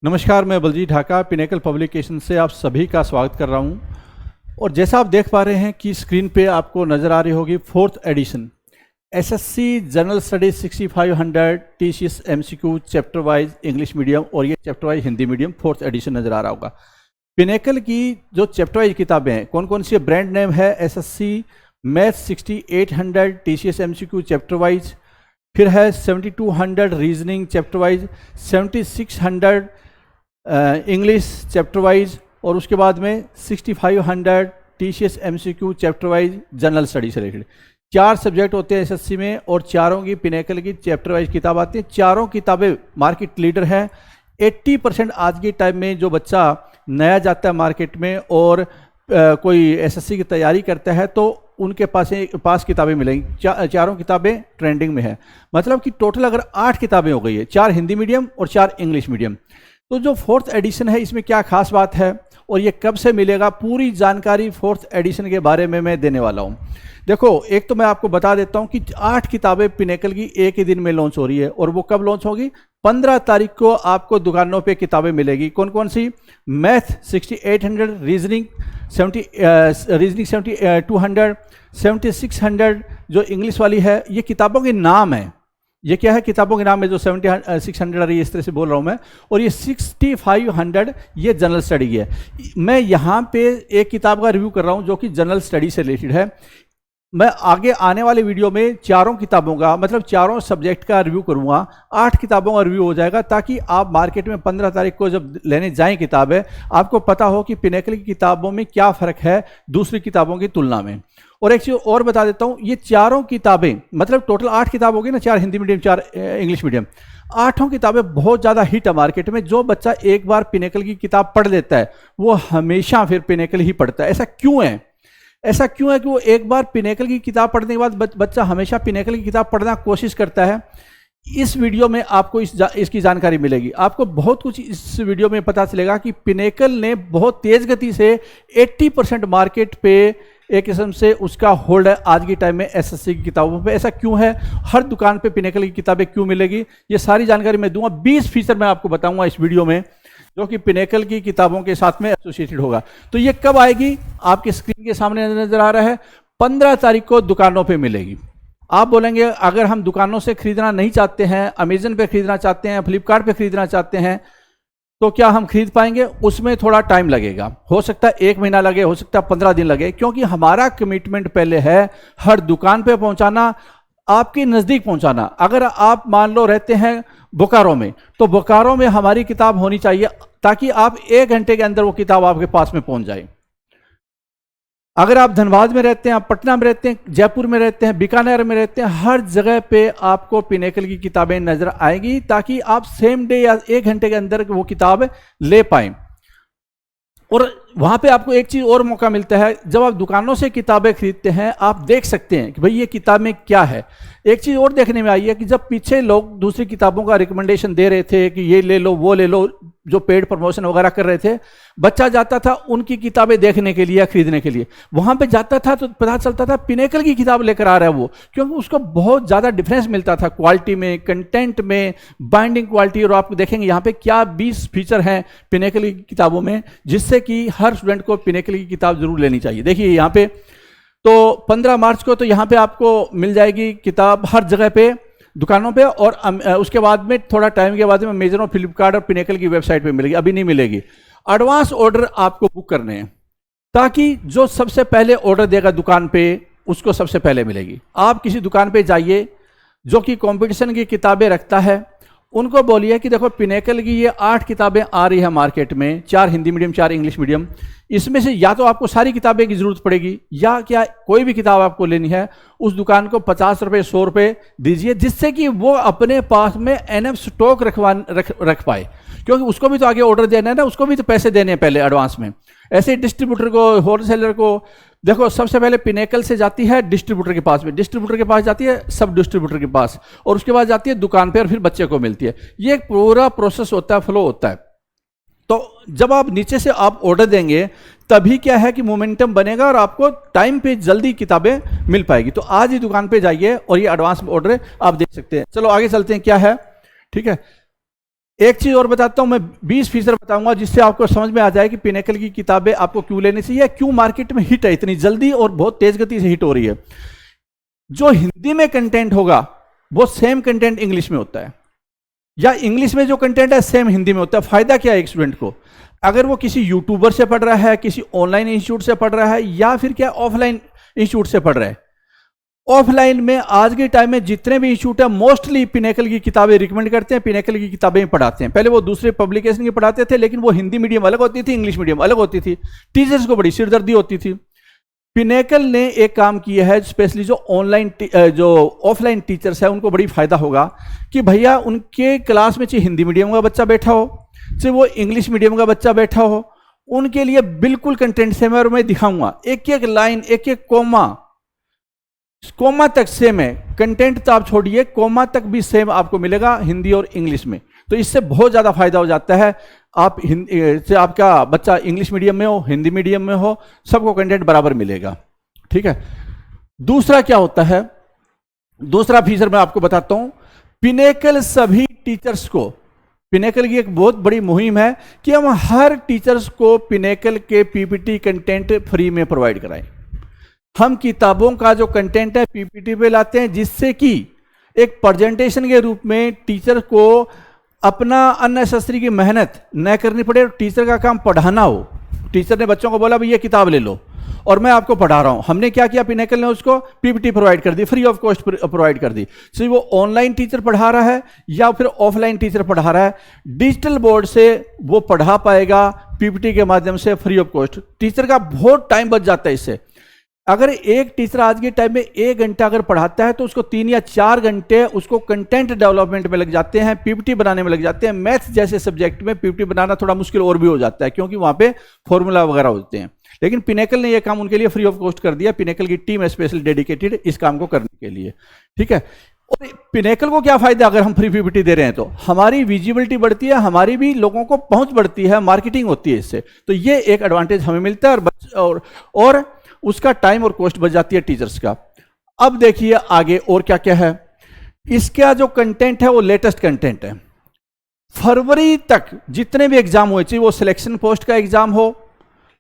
नमस्कार, मैं Baljeet Dhaka pinnacle publication से आप सभी का स्वागत कर रहा हूं। और जैसा आप देख पा रहे हैं कि स्क्रीन पे आपको नज़र आ रही होगी fourth edition SSC general studies 6500 TCS MCQ chapter wise English medium और ये chapter wise Hindi medium fourth edition नज़र आ रहा होगा। पिनेकल की जो चैप्टर वाइज किताबें हैं, कौन कौन सी ब्रांड नेम है SSC math 6800 TCS MCQ chapter wise, फिर है 7200 reasoning chapter wise, 7600 English chapter wise और उसके बाद में 6500 TCS MCQ chapter wise general study से रिलेटेड। 4 सब्जेक्ट होते हैं एसएससी में और चारों की पिनेकल की चैप्टर वाइज किताब आती है। चारों किताबें मार्केट लीडर हैं। 80% आज के टाइम में जो बच्चा नया जाता है मार्केट में और कोई एसएससी की तैयारी करता है तो उनके पास किताबें मिलेंगी। चारों किताबें ट्रेंडिंग में है। मतलब कि टोटल अगर 8 किताबें हो गई है, 4 हिंदी मीडियम और 4 इंग्लिश मीडियम। तो जो फोर्थ एडिशन है इसमें क्या खास बात है और ये कब से मिलेगा, पूरी जानकारी फोर्थ एडिशन के बारे में मैं देने वाला हूँ। देखो, एक तो मैं आपको बता देता हूँ कि 8 किताबें पिनेकल की एक ही दिन में लॉन्च हो रही है और वो कब लॉन्च होगी, 15 तारीख को आपको दुकानों पे किताबें मिलेगी। कौन कौन सी? मैथ 6800, रीजनिंग 7200, 7600 जो इंग्लिश वाली है। ये किताबों के नाम है, ये क्या है किताबों के नाम है जो 7600 आ रही है, इस तरह से बोल रहा हूँ मैं। और ये 6500 ये जनरल स्टडी की है। मैं यहाँ पे एक किताब का रिव्यू कर रहा हूँ जो कि जनरल स्टडी से रिलेटेड है। मैं आगे आने वाले वीडियो में चारों किताबों का मतलब चारों सब्जेक्ट का रिव्यू करूँगा। 8 किताबों का रिव्यू हो जाएगा ताकि आप मार्केट में 15 तारीख को जब लेने जाएं किताबें, आपको पता हो कि पिनेकल की किताबों में क्या फ़र्क है दूसरी किताबों की तुलना में। और एक चीज़ और बता देता हूँ, ये चारों किताबें मतलब टोटल 8 किताब होगी ना, 4 हिंदी मीडियम 4 इंग्लिश मीडियम। 8 किताबें बहुत ज़्यादा हिट है मार्केट में। जो बच्चा एक बार पिनेकल की किताब पढ़ लेता है वो हमेशा फिर पिनेकल ही पढ़ता है। ऐसा क्यों है? ऐसा क्यों है कि वो एक बार पिनेकल की किताब पढ़ने के बाद बच्चा हमेशा पिनेकल की किताब पढ़ना कोशिश करता है। इस वीडियो में आपको इसकी जानकारी मिलेगी। आपको बहुत कुछ इस वीडियो में पता चलेगा कि पिनेकल ने बहुत तेज गति से 80% मार्केट पे एक किस्म से उसका होल्ड है आज के टाइम में एसएससी की किताबों पे। ऐसा क्यों है? हर दुकान पे पिनेकल की किताबें क्यों मिलेगी, ये सारी जानकारी मैं दूंगा। 20 फीचर मैं आपको बताऊंगा इस वीडियो में जो कि पिनेकल की किताबों के साथ में एसोसिएटेड होगा। तो ये कब आएगी? आपकी स्क्रीन के सामने नजर आ रहा है, 15 तारीख को दुकानों पे मिलेगी। आप बोलेंगे अगर हम दुकानों से खरीदना नहीं चाहते हैं, अमेजन पे खरीदना चाहते हैं, फ्लिपकार्ट पे खरीदना चाहते हैं, तो क्या हम खरीद पाएंगे? उसमें थोड़ा टाइम लगेगा। हो सकता है 1 महीना लगे, हो सकता है 15 दिन लगे, क्योंकि हमारा कमिटमेंट पहले है हर दुकान पे पहुंचाना, आपके नज़दीक पहुंचाना। अगर आप मान लो रहते हैं बोकारो में, तो बोकारो में हमारी किताब होनी चाहिए ताकि आप 1 घंटे के अंदर वो किताब आपके पास में पहुंच जाए। अगर आप धनबाद में रहते हैं, आप पटना में रहते हैं, जयपुर में रहते हैं, बीकानेर में रहते हैं, हर जगह पे आपको पिनेकल की किताबें नजर आएंगी ताकि आप सेम डे या 1 घंटे के अंदर वो किताब ले पाएं। और वहां पे आपको एक चीज और मौका मिलता है, जब आप दुकानों से किताबें खरीदते हैं आप देख सकते हैं कि भाई ये किताब में क्या है। एक चीज और देखने में आई है कि जब पीछे लोग दूसरी किताबों का रिकमेंडेशन दे रहे थे कि ये ले लो वो ले लो, जो पेड प्रमोशन वगैरह कर रहे थे, बच्चा जाता था उनकी किताबें देखने के लिए या खरीदने के लिए, वहां पे जाता था तो पता चलता था पिनेकल की किताब लेकर आ रहा है वो, क्योंकि उसको बहुत ज़्यादा डिफरेंस मिलता था क्वालिटी में, कंटेंट में, बाइंडिंग क्वालिटी। और आप देखेंगे यहाँ पे क्या 20 फीचर हैं पिनेकल की किताबों में जिससे कि हर स्टूडेंट को पिनेकल की किताब जरूर लेनी चाहिए। देखिए यहाँ पे तो 15 मार्च को तो यहाँ पे आपको मिल जाएगी किताब हर जगह पे दुकानों पे, और उसके बाद में थोड़ा टाइम के बाद में अमेजन और फ्लिपकार्ट और पिनेकल की वेबसाइट पे मिलेगी, अभी नहीं मिलेगी। एडवांस ऑर्डर आपको बुक करने हैं ताकि जो सबसे पहले ऑर्डर देगा दुकान पे उसको सबसे पहले मिलेगी। आप किसी दुकान पे जाइए जो कि कंपटीशन की किताबें रखता है, उनको बोलिए कि देखो पिनेकल की ये 8 किताबें आ रही है मार्केट में, 4 हिंदी मीडियम 4 इंग्लिश मीडियम। इसमें से या तो आपको सारी किताबें की जरूरत पड़ेगी या क्या कोई भी किताब आपको लेनी है उस दुकान को 50 रुपये 100 रुपये दीजिए, जिससे कि वो अपने पास में एनएफ स्टॉक रख पाए, क्योंकि उसको भी तो आगे ऑर्डर देना है ना, उसको भी तो पैसे देने हैं पहले एडवांस में। ऐसे ही डिस्ट्रीब्यूटर को, होलसेलर को, देखो सबसे पहले पिनेकल से जाती है डिस्ट्रीब्यूटर के पास में, डिस्ट्रीब्यूटर के पास जाती है सब डिस्ट्रीब्यूटर के पास, और उसके बाद जाती है दुकान पे और फिर बच्चे को मिलती है। ये एक पूरा प्रोसेस होता है, फ्लो होता है। तो जब आप नीचे से आप ऑर्डर देंगे तभी क्या है कि मोमेंटम बनेगा और आपको टाइम पे जल्दी किताबें मिल पाएगी। तो आज ही दुकान पे जाइए और ये एडवांस ऑर्डर आप देख सकते हैं। चलो आगे चलते हैं क्या है, ठीक है। एक चीज और बताता हूं मैं, 20% बताऊंगा जिससे आपको समझ में आ जाए कि पिनेकल की किताबें आपको क्यों लेनी चाहिए, क्यों मार्केट में हिट है इतनी जल्दी और बहुत तेज गति से हिट हो रही है। जो हिंदी में कंटेंट होगा वो सेम कंटेंट इंग्लिश में होता है, या इंग्लिश में जो कंटेंट है सेम हिंदी में होता है। फायदा क्या है एक स्टूडेंट को, अगर वो किसी यूट्यूबर से पढ़ रहा है, किसी ऑनलाइन इंस्टीट्यूट से पढ़ रहा है, या फिर क्या ऑफलाइन इंस्टीट्यूट से पढ़ रहा है। ऑफलाइन में आज के टाइम में जितने भी इंस्टीट्यूट है मोस्टली पिनेकल की किताबें रिकमेंड करते हैं, पिनेकल की किताबें पढ़ाते हैं। पहले वो दूसरे पब्लिकेशन की पढ़ाते थे, लेकिन वो हिंदी मीडियम अलग होती थी, इंग्लिश मीडियम अलग होती थी, टीचर्स को बड़ी सिरदर्दी होती थी। पिनेकल ने एक काम किया है, स्पेशली जो ऑनलाइन जो ऑफलाइन टीचर्स है उनको बड़ी फायदा होगा कि भैया उनके क्लास में चाहे हिंदी मीडियम का बच्चा बैठा हो, चाहे वो इंग्लिश मीडियम का बच्चा बैठा हो, उनके लिए बिल्कुल कंटेंट सेम है। और मैं दिखाऊंगा एक एक लाइन, एक एक कोमा तक सेम है। कंटेंट तो आप छोड़िए, कोमा तक भी सेम आपको मिलेगा हिंदी और इंग्लिश में। तो इससे बहुत ज्यादा फायदा हो जाता है। आप से आपका बच्चा इंग्लिश मीडियम में हो, हिंदी मीडियम में हो, सबको कंटेंट बराबर मिलेगा। ठीक है। दूसरा क्या होता है, दूसरा फीचर मैं आपको बताता हूं। पिनेकल सभी टीचर्स को, पिनेकल की एक बहुत बड़ी मुहिम है कि हम हर टीचर्स को पिनेकल के पीपीटी कंटेंट फ्री में प्रोवाइड कराएं। हम किताबों का जो कंटेंट है पीपीटी पे लाते हैं, जिससे कि एक प्रेजेंटेशन के रूप में टीचर को अपना अननेसेसरी की मेहनत न करनी पड़े। टीचर का काम पढ़ाना हो, टीचर ने बच्चों को बोला भाई ये किताब ले लो और मैं आपको पढ़ा रहा हूं। हमने क्या किया, पिनेकल ने उसको पीपीटी प्रोवाइड कर दी, फ्री ऑफ कॉस्ट प्रोवाइड कर दी। सो वो ऑनलाइन टीचर पढ़ा रहा है या फिर ऑफलाइन टीचर पढ़ा रहा है, डिजिटल बोर्ड से वो पढ़ा पाएगा पीपीटी के माध्यम से फ्री ऑफ कॉस्ट। टीचर का बहुत टाइम बच जाता है इससे। अगर एक टीचर आज के टाइम में 1 घंटा अगर पढ़ाता है तो उसको 3 या 4 घंटे उसको कंटेंट डेवलपमेंट में लग जाते हैं, पीपीटी बनाने में लग जाते हैं। मैथ्स जैसे सब्जेक्ट में पीपीटी बनाना थोड़ा मुश्किल और भी हो जाता है, क्योंकि वहां पे फॉर्मूला वगैरह होते हैं। लेकिन पिनेकल ने यह काम उनके लिए फ्री ऑफ कॉस्ट कर दिया। पिनेकल की टीम है स्पेशल डेडिकेटेड इस काम को करने के लिए। ठीक है। और पिनेकल को क्या फायदा, अगर हम फ्री पीपीटी दे रहे हैं तो हमारी विजिबिलिटी बढ़ती है, हमारी भी लोगों को पहुंच बढ़ती है, मार्केटिंग होती है इससे। तो ये एक एडवांटेज हमें मिलता है और उसका टाइम और कॉस्ट बच जाती है टीचर्स का। अब देखिए आगे और क्या क्या है। इसका जो कंटेंट है वो लेटेस्ट कंटेंट है। फरवरी तक जितने भी एग्जाम हुए, चाहे वो सिलेक्शन पोस्ट का एग्जाम हो,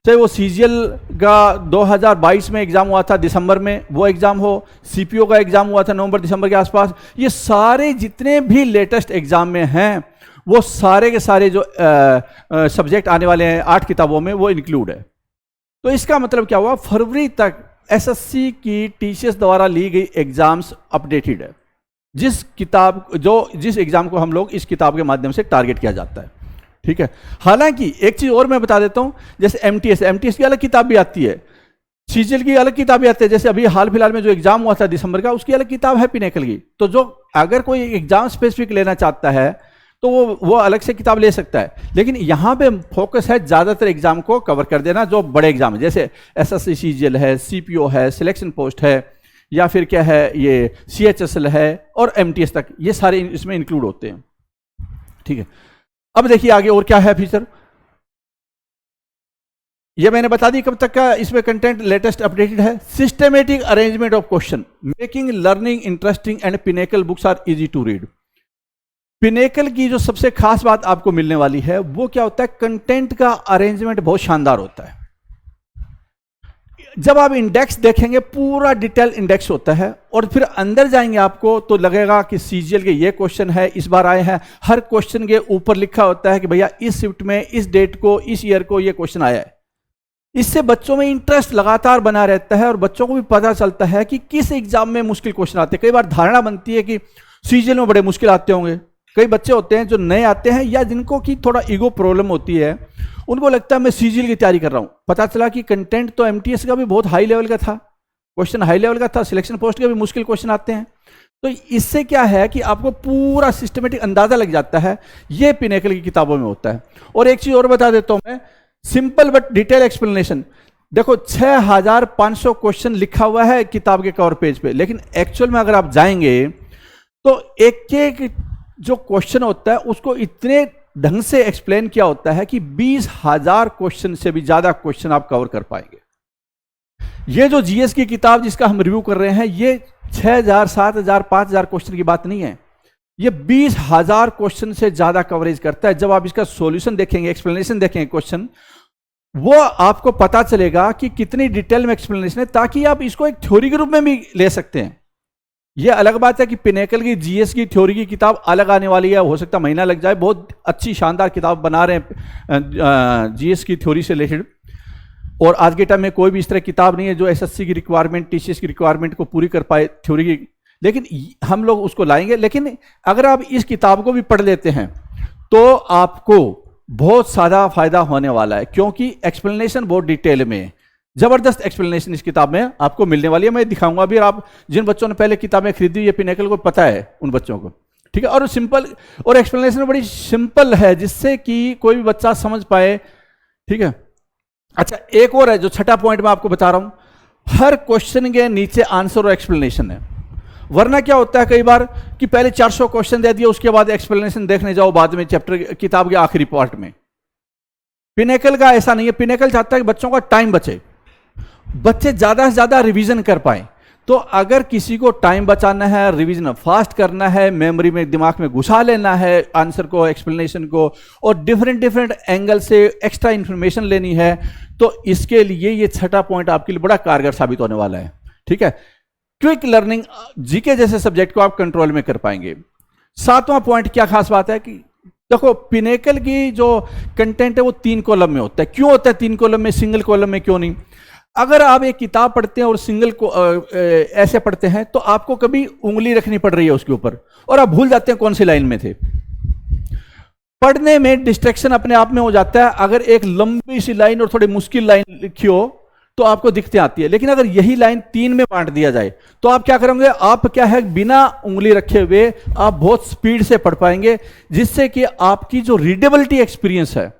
चाहे वो सीजीएल का 2022 में एग्जाम हुआ था दिसंबर में वो एग्जाम हो, सीपीओ का एग्जाम हुआ था नवंबर दिसंबर के आसपास, ये सारे जितने भी लेटेस्ट एग्जाम में हैं वो सारे के सारे जो सब्जेक्ट आने वाले हैं 8 किताबों में वो इंक्लूड है। तो इसका मतलब क्या हुआ, फरवरी तक एसएससी की टीसीएस द्वारा ली गई एग्जाम्स अपडेटेड है। जिस एग्जाम को हम लोग इस किताब के माध्यम से टारगेट किया जाता है। ठीक है। हालांकि एक चीज और मैं बता देता हूं, जैसे एमटीएस की अलग किताब भी आती है, सीजीएल की अलग किताब भी आती है। जैसे अभी हाल फिलहाल में जो एग्जाम हुआ था दिसंबर का, उसकी अलग किताब है पिनेकल की। तो जो अगर कोई एग्जाम स्पेसिफिक लेना चाहता है तो वो अलग से किताब ले सकता है। लेकिन यहां पे फोकस है ज्यादातर एग्जाम को कवर कर देना, जो बड़े एग्जाम है, जैसे एसएससी सीजीएल है, सीपीओ है, सिलेक्शन पोस्ट है, या फिर क्या है ये सीएचएसएल है और एमटीएस तक, ये सारे इसमें इंक्लूड होते हैं। ठीक है। अब देखिए आगे और क्या है फीचर, ये मैंने बता दी कब तक का इसमें कंटेंट लेटेस्ट अपडेटेड है। Systematic arrangement of question, making learning interesting and Pinnacle books are easy to read. Pinnacle की जो सबसे खास बात आपको मिलने वाली है वो क्या होता है, कंटेंट का अरेंजमेंट बहुत शानदार होता है। जब आप इंडेक्स देखेंगे पूरा डिटेल इंडेक्स होता है, और फिर अंदर जाएंगे आपको तो लगेगा कि सीजीएल के ये क्वेश्चन है, इस बार आए हैं। हर क्वेश्चन के ऊपर लिखा होता है कि भैया इस शिफ्ट में, इस डेट को, इस ईयर को ये क्वेश्चन आया है। इससे बच्चों में इंटरेस्ट लगातार बना रहता है और बच्चों को भी पता चलता है कि किस एग्जाम में मुश्किल क्वेश्चन आते हैं। कई बार धारणा बनती है कि सीजीएल में बड़े मुश्किल आते होंगे। कई बच्चे होते हैं जो नए आते हैं या जिनको की थोड़ा ईगो प्रॉब्लम होती है, उनको लगता है मैं सीजीएल की तैयारी कर रहा हूं। पता चला कि कंटेंट तो एमटीएस का भी बहुत हाई लेवल का था, क्वेश्चन हाई लेवल का था, सिलेक्शन पोस्ट के भी मुश्किल क्वेश्चन आते हैं। तो इससे क्या है कि आपको पूरा सिस्टमेटिक अंदाजा लग जाता है। ये पिनेकल की किताबों में होता है। और एक चीज और बता देता हूं मैं, सिंपल बट डिटेल एक्सप्लेनेशन। देखो 6500 क्वेश्चन लिखा हुआ है किताब के कवर पेज पे, लेकिन एक्चुअल में अगर आप जाएंगे तो एक एक जो क्वेश्चन होता है उसको इतने ढंग से एक्सप्लेन किया होता है कि 20,000 क्वेश्चन से भी ज्यादा क्वेश्चन आप कवर कर पाएंगे। ये जो जीएस की किताब जिसका हम रिव्यू कर रहे हैं, ये 6,000, 7,000, 5,000 क्वेश्चन की बात नहीं है। ये 20,000 क्वेश्चन से ज्यादा कवरेज करता है। जब आप इसका सॉल्यूशन देखेंगे, एक्सप्लेनेशन देखेंगे क्वेश्चन, वो आपको पता चलेगा कि कितनी डिटेल में एक्सप्लेनेशन है, ताकि आप इसको एक थ्योरी के रूप में भी ले सकते हैं। ये अलग बात है कि पिनेकल की जीएस की थ्योरी की किताब अलग आने वाली है, हो सकता है महीना लग जाए, बहुत अच्छी शानदार किताब बना रहे हैं जीएस की थ्योरी से रिलेटेड। और आज के टाइम में कोई भी इस तरह किताब नहीं है जो एसएससी की रिक्वायरमेंट, टीसीएस की रिक्वायरमेंट को पूरी कर पाए थ्योरी की, लेकिन हम लोग उसको लाएंगे। लेकिन अगर आप इस किताब को भी पढ़ लेते हैं तो आपको बहुत सारा फायदा होने वाला है, क्योंकि एक्सप्लेनेशन बहुत डिटेल में है, जबरदस्त एक्सप्लेनेशन इस किताब में आपको मिलने वाली है। मैं दिखाऊंगा भी, और आप जिन बच्चों ने पहले किताबें खरीदी ये पिनेकल को पता है उन बच्चों को, ठीक है। और सिंपल, और एक्सप्लेनेशन बड़ी सिंपल है जिससे कि कोई भी बच्चा समझ पाए, ठीक है। अच्छा, एक और है जो छठा पॉइंट मैं आपको बता रहा हूं, हर क्वेश्चन के नीचे आंसर और एक्सप्लेनेशन है। वरना क्या होता है कई बार कि पहले 400 क्वेश्चन दे दिए, उसके बाद एक्सप्लेनेशन देखने जाओ बाद में चैप्टर किताब के आखिरी पार्ट में। पिनेकल का ऐसा नहीं है। पिनेकल चाहता है कि बच्चों का टाइम बचे, बच्चे ज्यादा से ज्यादा रिवीजन कर पाए। तो अगर किसी को टाइम बचाना है, रिवीजन फास्ट करना है, मेमोरी में, दिमाग में घुसा लेना है आंसर को, एक्सप्लेनेशन को, और डिफरेंट एंगल से एक्स्ट्रा इंफॉर्मेशन लेनी है, तो इसके लिए ये छठा पॉइंट आपके लिए बड़ा कारगर साबित होने वाला है, ठीक है। क्विक लर्निंग, जीके जैसे सब्जेक्ट को आप कंट्रोल में कर पाएंगे। सातवां पॉइंट क्या खास बात है कि देखो, पिनेकल की जो कंटेंट है वो 3 कॉलम में होता है। क्यों होता है 3 कॉलम में, सिंगल कॉलम में क्यों नहीं? अगर आप एक किताब पढ़ते हैं और सिंगल को ऐसे पढ़ते हैं तो आपको कभी उंगली रखनी पड़ रही है उसके ऊपर, और आप भूल जाते हैं कौन सी लाइन में थे। पढ़ने में डिस्ट्रैक्शन अपने आप में हो जाता है। अगर एक लंबी सी लाइन और थोड़ी मुश्किल लाइन लिखी हो तो आपको दिक्कतें आती है, लेकिन अगर यही लाइन 3 में बांट दिया जाए तो आप क्या करेंगे, आप क्या है, बिना उंगली रखे हुए आप बहुत स्पीड से पढ़ पाएंगे, जिससे कि आपकी जो रीडेबिलिटी एक्सपीरियंस है,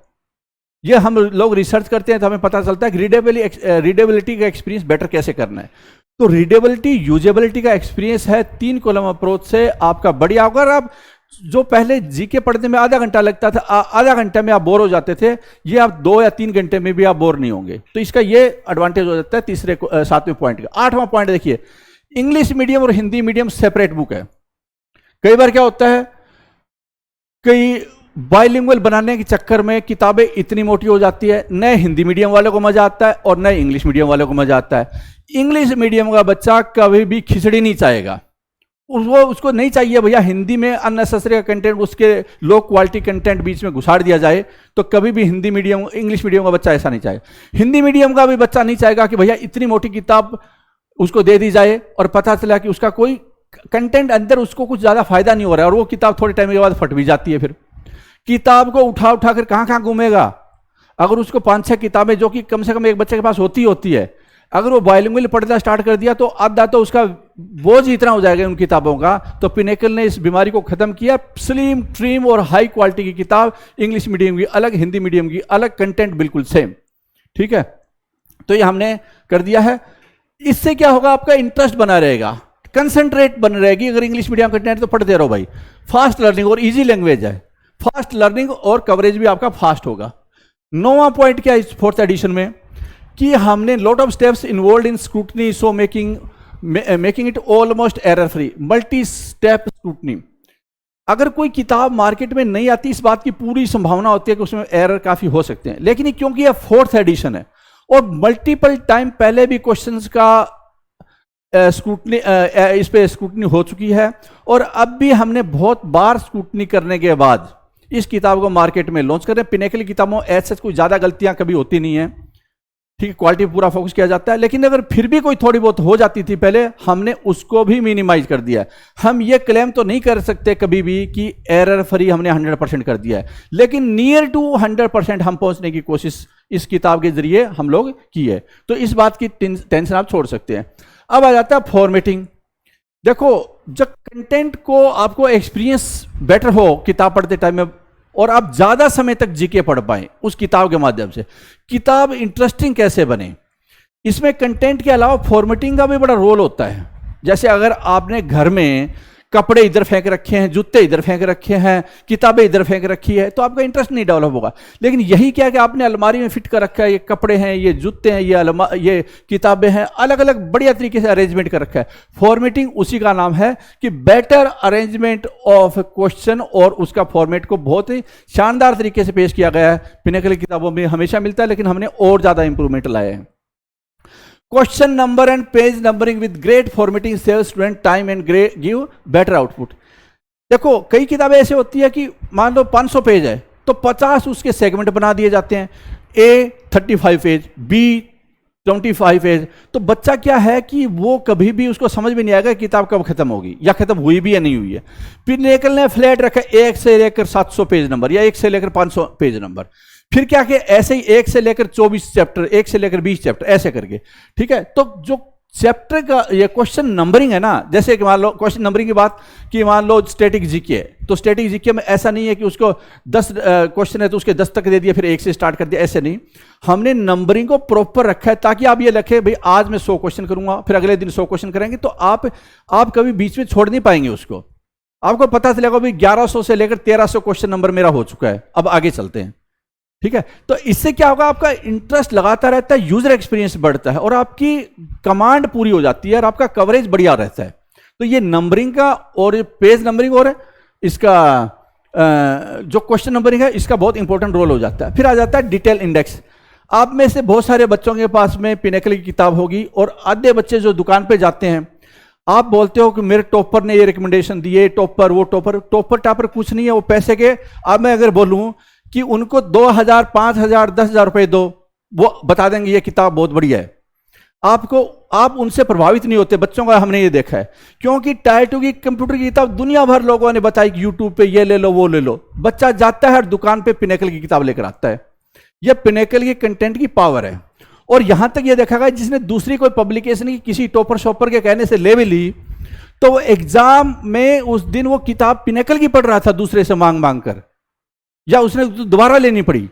ये हम लोग रिसर्च करते हैं तो हमें पता चलता है कि रीडेबिलिटी का एक्सपीरियंस बेटर कैसे करना है। तो रीडेबिलिटी, यूजेबिलिटी का एक्सपीरियंस है 3 कॉलम अप्रोच से आपका बढ़िया होगा। अगर आप जो पहले जीके पढ़ने में आधा घंटा लगता था, आधा घंटे में आप बोर हो जाते थे, ये आप 2 या 3 घंटे में भी आप बोर नहीं होंगे। तो इसका ये एडवांटेज हो जाता है तीसरे 7वें पॉइंट का। 8वां पॉइंट देखिए, इंग्लिश मीडियम और हिंदी मीडियम सेपरेट बुक है। कई बार क्या होता है, कई बाइलिंगुअल बनाने के चक्कर में किताबें इतनी मोटी हो जाती है, नए हिंदी मीडियम वालों को मजा आता है और नए इंग्लिश मीडियम वालों को मजा आता है। इंग्लिश मीडियम का बच्चा कभी भी खिचड़ी नहीं चाहेगा, उसको नहीं चाहिए भैया हिंदी में अननेसेसरी कंटेंट, उसके लो क्वालिटी कंटेंट बीच में घुसाड़ दिया जाए, तो कभी भी हिंदी मीडियम, इंग्लिश मीडियम का बच्चा ऐसा नहीं चाहेगा। हिंदी मीडियम का भी बच्चा नहीं चाहेगा कि भैया इतनी मोटी किताब उसको दे दी जाए और पता चला कि उसका कोई कंटेंट अंदर उसको कुछ ज्यादा फायदा नहीं हो रहा है, और वो किताब थोड़े टाइम के बाद फट भी जाती है। फिर किताब को उठा उठा कर कहां कहां घूमेगा। अगर उसको 5-6 किताबें, जो कि कम से कम एक बच्चे के पास होती है, अगर वो बाइलिंगुअल पढ़ना स्टार्ट कर दिया तो आधा तो उसका बोझ इतना हो जाएगा उन किताबों का। तो पिनेकल ने इस बीमारी को खत्म किया। स्लिम, ट्रिम और हाई क्वालिटी की किताब, इंग्लिश मीडियम की अलग, हिंदी मीडियम की अलग, कंटेंट बिल्कुल सेम, ठीक है। तो ये हमने कर दिया है। इससे क्या होगा, आपका इंटरेस्ट बना रहेगा, कंसंट्रेट बन रहेगी। अगर इंग्लिश मीडियम कंटेंट तो पढ़ते रहो भाई। फास्ट लर्निंग और इजी लैंग्वेज है, फास्ट लर्निंग और कवरेज भी आपका फास्ट होगा। 9वां पॉइंट क्या है इस 4th एडिशन में, कि हमने lot of steps involve in scrutiny, so making it almost error free, multi step scrutiny. अगर कोई किताब मार्केट में नहीं आती, इस बात की पूरी संभावना होती है कि उसमें एरर काफी हो सकते हैं, लेकिन क्योंकि यह 4th एडिशन है और मल्टीपल टाइम पहले भी क्वेश्चंस का स्क्रूटनी, इस पे स्क्रूटनी हो चुकी है, और अब भी हमने बहुत बार स्क्रूटनी करने के बाद इस किताब को मार्केट में लॉन्च कर रहे हैं। पिनेकल की किताबों ऐसे कोई ज्यादा गलतियां कभी होती नहीं है, ठीक है, क्वालिटी पूरा फोकस किया जाता है। लेकिन अगर फिर भी कोई थोड़ी बहुत हो जाती थी पहले, हमने उसको भी मिनिमाइज कर दिया है। हम ये क्लेम तो नहीं कर सकते कभी भी कि एरर फ्री हमने 100% कर दिया है, लेकिन नियर टू 100% हम पहुंचने की कोशिश इस किताब के जरिए हम लोग की है। तो इस बात की टेंशन आप छोड़ सकते हैं। अब आ जाता है फॉर्मेटिंग। देखो, जब कंटेंट को आपको एक्सपीरियंस बेटर हो किताब पढ़ते टाइम में, और आप ज्यादा समय तक जीके पढ़ पाए उस किताब के माध्यम से, किताब इंटरेस्टिंग कैसे बने, इसमें कंटेंट के अलावा फॉर्मेटिंग का भी बड़ा रोल होता है। जैसे अगर आपने घर में कपड़े इधर फेंक रखे हैं, जूते इधर फेंक रखे हैं, किताबें इधर फेंक रखी है, तो आपका इंटरेस्ट नहीं डेवलप होगा। लेकिन यही क्या कि आपने अलमारी में फिट कर रखा है, ये कपड़े हैं, ये जूते हैं, ये किताबें हैं, अलग अलग बढ़िया तरीके से अरेंजमेंट कर रखा है। फॉर्मेटिंग उसी का नाम है कि बेटर अरेंजमेंट ऑफ क्वेश्चन, और उसका फॉर्मेट को बहुत ही शानदार तरीके से पेश किया गया है। पिनेकल की किताबों में हमेशा मिलता है, लेकिन हमने और ज्यादा इंप्रूवमेंट लाए हैं। Question number and page numbering with great formatting save student time and give better output. देखो कई किताबें ऐसे होती है कि मान लो 500 पेज है तो 50 उसके सेगमेंट बना दिए जाते हैं, ए 35 पेज, बी 25 पेज। तो बच्चा क्या है कि वो कभी भी उसको समझ में नहीं आएगा किताब कब खत्म होगी या खत्म हुई भी या नहीं हुई है। पिनेकल ने फ्लैट रखा 1 से लेकर 700 पेज नंबर या 1 से लेकर 500 पेज नंबर। फिर क्या कि ऐसे ही 1 से लेकर 24 चैप्टर, 1 से लेकर 20 चैप्टर ऐसे करके, ठीक है। तो जो चैप्टर का ये क्वेश्चन नंबरिंग है ना, जैसे कि मान लो क्वेश्चन नंबरिंग की बात कि मान लो स्टैटिक जीके है, तो स्टैटिक जीके में ऐसा नहीं है कि उसको 10 क्वेश्चन है तो उसके 10 तक दे दिया फिर 1 से स्टार्ट कर दिया, ऐसे नहीं। हमने नंबरिंग को प्रॉपर रखा है ताकि आप ये लिखें भाई आज मैं 100 क्वेश्चन करूंगा, फिर अगले दिन 100 क्वेश्चन करेंगे, तो आप कभी बीच में छोड़ नहीं पाएंगे उसको। आपको पता चलेगा भाई 1100 से लेकर 1300 क्वेश्चन नंबर मेरा हो चुका है, अब आगे चलते हैं, ठीक है। तो इससे क्या होगा, आपका इंटरेस्ट लगाता रहता है, यूजर एक्सपीरियंस बढ़ता है और आपकी कमांड पूरी हो जाती है और आपका कवरेज बढ़िया रहता है। तो ये नंबरिंग का और पेज नंबरिंग और इसका जो क्वेश्चन नंबरिंग है इसका बहुत इंपॉर्टेंट रोल हो जाता है। फिर आ जाता है डिटेल इंडेक्स। आप में से बहुत सारे बच्चों के पास में पिनेकल की किताब होगी और आधे बच्चे जो दुकान पे जाते हैं, आप बोलते हो कि मेरे टॉपर ने ये रिकमेंडेशन दिए, टॉपर वो टॉपर टापर कुछ नहीं है, वो पैसे के। अब मैं अगर बोलूं कि उनको 2000, 5000, 10,000 रुपए दो, वो बता देंगे ये किताब बहुत बढ़िया है। आप उनसे प्रभावित नहीं होते, बच्चों का हमने ये देखा है, क्योंकि टायर 2 की कंप्यूटर की किताब दुनिया भर लोगों ने बताई कि यूट्यूब पे ये ले लो वो ले लो। बच्चा जाता है और दुकान पे पिनेकल की किताब लेकर आता है। यह पिनेकल के कंटेंट की पावर है। और यहां तक यह देखा गया जिसने दूसरी कोई पब्लिकेशन की किसी टॉपर शॉपर के कहने से ले भी ली, तो वो एग्जाम में उस दिन वो किताब पिनेकल की पढ़ रहा था दूसरे से मांग मांग कर, या उसने दोबारा लेनी पड़ी।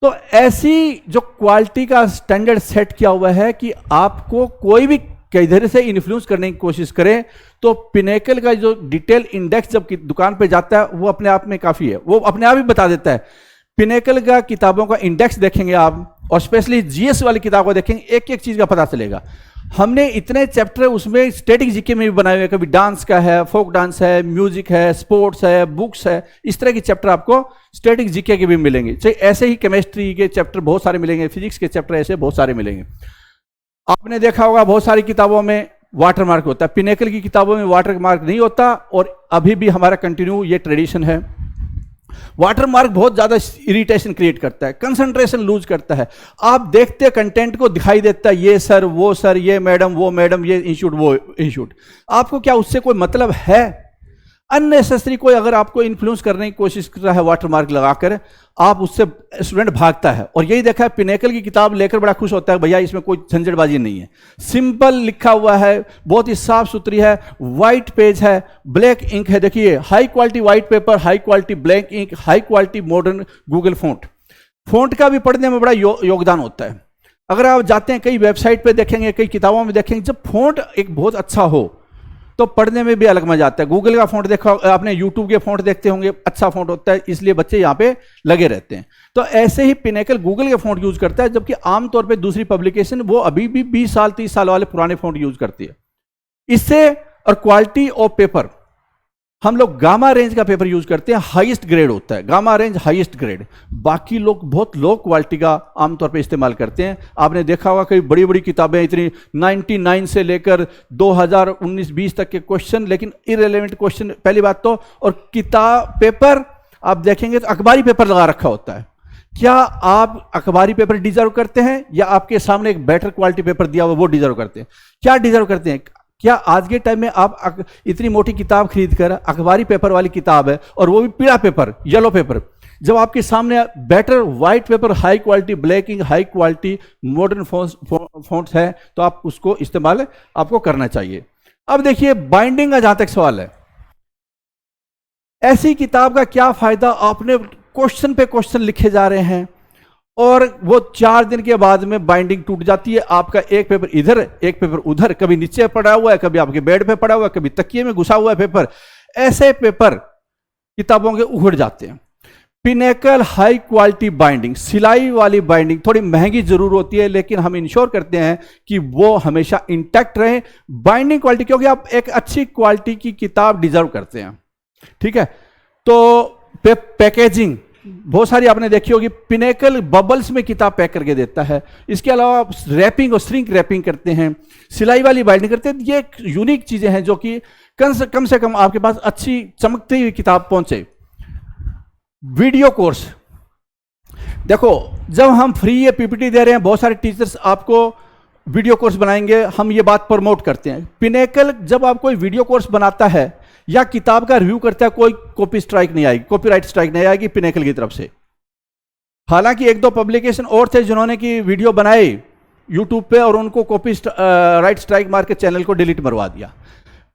तो ऐसी जो क्वालिटी का स्टैंडर्ड सेट किया हुआ है कि आपको कोई भी किधर से इन्फ्लुएंस करने की कोशिश करे तो पिनेकल का जो डिटेल इंडेक्स जब दुकान पे जाता है वो अपने आप में काफी है, वो अपने आप ही बता देता है। पिनेकल का किताबों का इंडेक्स देखेंगे आप, और स्पेशली जीएस वाली किताब को देखेंगे, एक एक चीज का पता चलेगा। हमने इतने चैप्टर उसमें स्टैटिक जीके में भी बनाए हुए, कभी डांस का है, फोक डांस है, म्यूजिक है, स्पोर्ट्स है, बुक्स है, इस तरह के चैप्टर आपको स्टैटिक जीके के भी मिलेंगे। चाहे ऐसे ही केमिस्ट्री के चैप्टर बहुत सारे मिलेंगे, फिजिक्स के चैप्टर ऐसे बहुत सारे मिलेंगे। आपने देखा होगा बहुत सारी किताबों में वाटर मार्क होता है, पिनेकल की किताबों में वाटर मार्क नहीं होता, और अभी भी हमारा कंटिन्यू ये ट्रेडिशन है। वाटर मार्क बहुत ज्यादा इरिटेशन क्रिएट करता है, कंसंट्रेशन लूज करता है। आप देखते कंटेंट को दिखाई देता है ये सर वो सर, ये मैडम वो मैडम, ये इंस्टीट्यूट वो इंस्टीट्यूट। आपको क्या उससे कोई मतलब है? अननेसेसरी कोई अगर आपको इन्फ्लुएंस करने की कोशिश कर रहा है वाटर मार्क लगाकर, आप उससे स्टूडेंट भागता है। और यही देखा है, पिनेकल की किताब लेकर बड़ा खुश होता है, भैया इसमें कोई झंझटबाजी नहीं है, सिंपल लिखा हुआ है, बहुत ही साफ सुथरी है, व्हाइट पेज है, ब्लैक इंक है। देखिए high quality white paper, high quality black ink, high quality modern Google font का भी पढ़ने में बड़ा योगदान होता है। अगर आप जाते हैं कई वेबसाइट पे देखेंगे, कई किताबों में देखेंगे, जब फॉन्ट एक बहुत अच्छा हो तो पढ़ने में भी अलग मजा आता है। गूगल का फॉन्ट देखा आपने, यूट्यूब के फॉन्ट देखते होंगे, अच्छा फॉन्ट होता है, इसलिए बच्चे यहाँ पे लगे रहते हैं। तो ऐसे ही पिनेकल गूगल के फॉन्ट यूज करता है, जबकि आमतौर पे दूसरी पब्लिकेशन वो अभी भी 20 साल 30 साल वाले पुराने फॉन्ट यूज करती है। इससे और क्वालिटी ऑफ पेपर, हम लोग गामा रेंज का पेपर यूज करते हैं, हाईएस्ट ग्रेड होता है, गामा रेंज हाईएस्ट ग्रेड। बाकी लोग बहुत लो क्वालिटी का आमतौर पे इस्तेमाल करते हैं। आपने देखा होगा कई बड़ी बड़ी किताबें इतनी 99 से लेकर 2019-20 तक के क्वेश्चन, लेकिन इररिलेवेंट क्वेश्चन पहली बात तो। और किताब पेपर आप देखेंगे तो अखबारी पेपर लगा रखा होता है। क्या आप अखबारी पेपर डिजर्व करते हैं, या आपके सामने एक बेटर क्वालिटी पेपर दिया हुआ वो डिजर्व करते हैं? क्या डिजर्व करते हैं? क्या आज के टाइम में आप इतनी मोटी किताब खरीद कर, अखबारी पेपर वाली किताब है और वो भी पीला पेपर, येलो पेपर, जब आपके सामने better white paper, high quality black ink, high quality modern fonts है, तो आप उसको इस्तेमाल आपको करना चाहिए। अब देखिए बाइंडिंग का जहां तक सवाल है, ऐसी किताब का क्या फायदा? आपने क्वेश्चन पे क्वेश्चन लिखे जा रहे हैं और वो 4 दिन के बाद में बाइंडिंग टूट जाती है। आपका एक पेपर इधर, एक पेपर उधर, कभी नीचे पड़ा हुआ है, कभी आपके बेड पे पड़ा हुआ है, कभी तकिए में घुसा हुआ है पेपर। ऐसे पेपर किताबों के उखड़ जाते हैं। पिनेकल हाई क्वालिटी बाइंडिंग, सिलाई वाली बाइंडिंग थोड़ी महंगी जरूर होती है, लेकिन हम इंश्योर करते हैं कि वो हमेशा इंटैक्ट रहे बाइंडिंग क्वालिटी, क्योंकि आप एक अच्छी क्वालिटी की किताब डिजर्व करते हैं। ठीक है, तो पैकेजिंग बहुत सारी आपने देखी होगी। पिनेकल बबल्स में किताब पैक करके देता है। इसके अलावा आप रैपिंग और श्रिंक रैपिंग करते हैं, सिलाई वाली बाइंडिंग करते हैं। ये यूनिक चीजें हैं जो कि कम से कम आपके पास अच्छी चमकती हुई किताब पहुंचे। वीडियो कोर्स, देखो जब हम फ्री ये पीपीटी दे रहे हैं, बहुत सारे टीचर्स आपको वीडियो कोर्स बनाएंगे, हम ये बात प्रमोट करते हैं। पिनेकल जब आप कोई वीडियो कोर्स बनाता है या किताब का रिव्यू करता है, कोई कॉपी स्ट्राइक नहीं आएगी, कॉपीराइट स्ट्राइक नहीं आएगी पिनेकल की तरफ से। हालांकि 1-2 पब्लिकेशन और थे जिन्होंने की वीडियो बनाए यूट्यूब पे और उनको कॉपी राइट स्ट्राइक मार के चैनल को डिलीट मरवा दिया।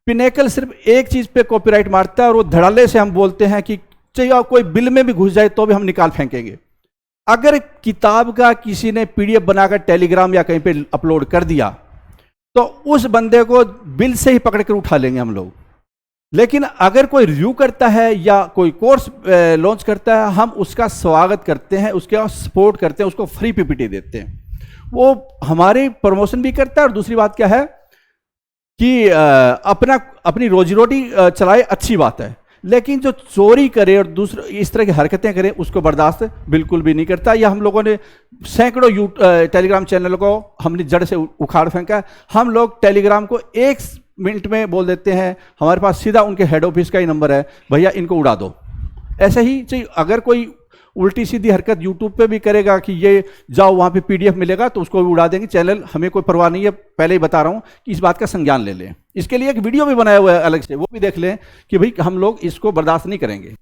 पिनेकल सिर्फ एक चीज पे कॉपीराइट मारता है और वो धड़ल्ले से हम बोलते हैं कि चाहे कोई बिल में भी घुस जाए तो भी हम निकाल फेंकेंगे। अगर किताब का किसी ने पीडीएफ बनाकर टेलीग्राम या कहीं पे अपलोड कर दिया तो उस बंदे को बिल से ही पकड़ कर उठा लेंगे हम लोग। लेकिन अगर कोई रिव्यू करता है या कोई कोर्स लॉन्च करता है, हम उसका स्वागत करते हैं, उसके सपोर्ट करते हैं, उसको फ्री पीपीटी देते हैं। वो हमारी प्रमोशन भी करता है और दूसरी बात क्या है कि अपनी रोजी रोटी चलाए, अच्छी बात है। लेकिन जो चोरी करे और दूसरे इस तरह की हरकतें करे उसको बर्दाश्त बिल्कुल भी नहीं करता। या हम लोगों ने सैकड़ों टेलीग्राम चैनलों को हमने जड़ से उखाड़ फेंका। हम लोग टेलीग्राम को 1 मिनट में बोल देते हैं, हमारे पास सीधा उनके हेड ऑफिस का ही नंबर है, भैया इनको उड़ा दो। ऐसे ही चाहिए, अगर कोई उल्टी सीधी हरकत यूट्यूब पे भी करेगा कि ये जाओ वहाँ पे पीडीएफ मिलेगा तो उसको भी उड़ा देंगे चैनल, हमें कोई परवाह नहीं है। पहले ही बता रहा हूँ कि इस बात का संज्ञान ले लें। इसके लिए एक वीडियो भी बनाया हुआ है अलग से, वो भी देख लें कि भाई हम लोग इसको बर्दाश्त नहीं करेंगे।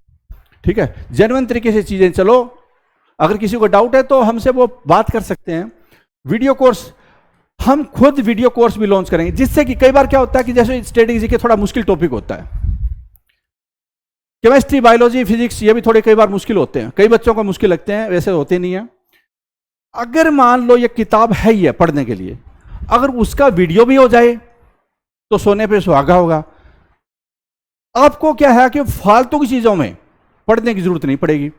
ठीक है, जेन्युइन तरीके से चीज़ें चलो। अगर किसी को डाउट है तो हमसे वो बात कर सकते हैं। वीडियो कोर्स, हम खुद वीडियो कोर्स भी लॉन्च करेंगे, जिससे कि कई बार क्या होता है कि जैसे स्टैटिस्टिक्स के थोड़ा मुश्किल टॉपिक होता है, केमिस्ट्री, बायोलॉजी, फिजिक्स, ये भी थोड़े कई बार मुश्किल होते हैं, कई बच्चों को मुश्किल लगते हैं, वैसे होते नहीं है। अगर मान लो ये किताब है ही है पढ़ने के लिए, अगर उसका वीडियो भी हो जाए तो सोने पे सुहागा होगा। आपको क्या है कि फालतू की चीजों में पढ़ने की जरूरत नहीं पड़ेगी।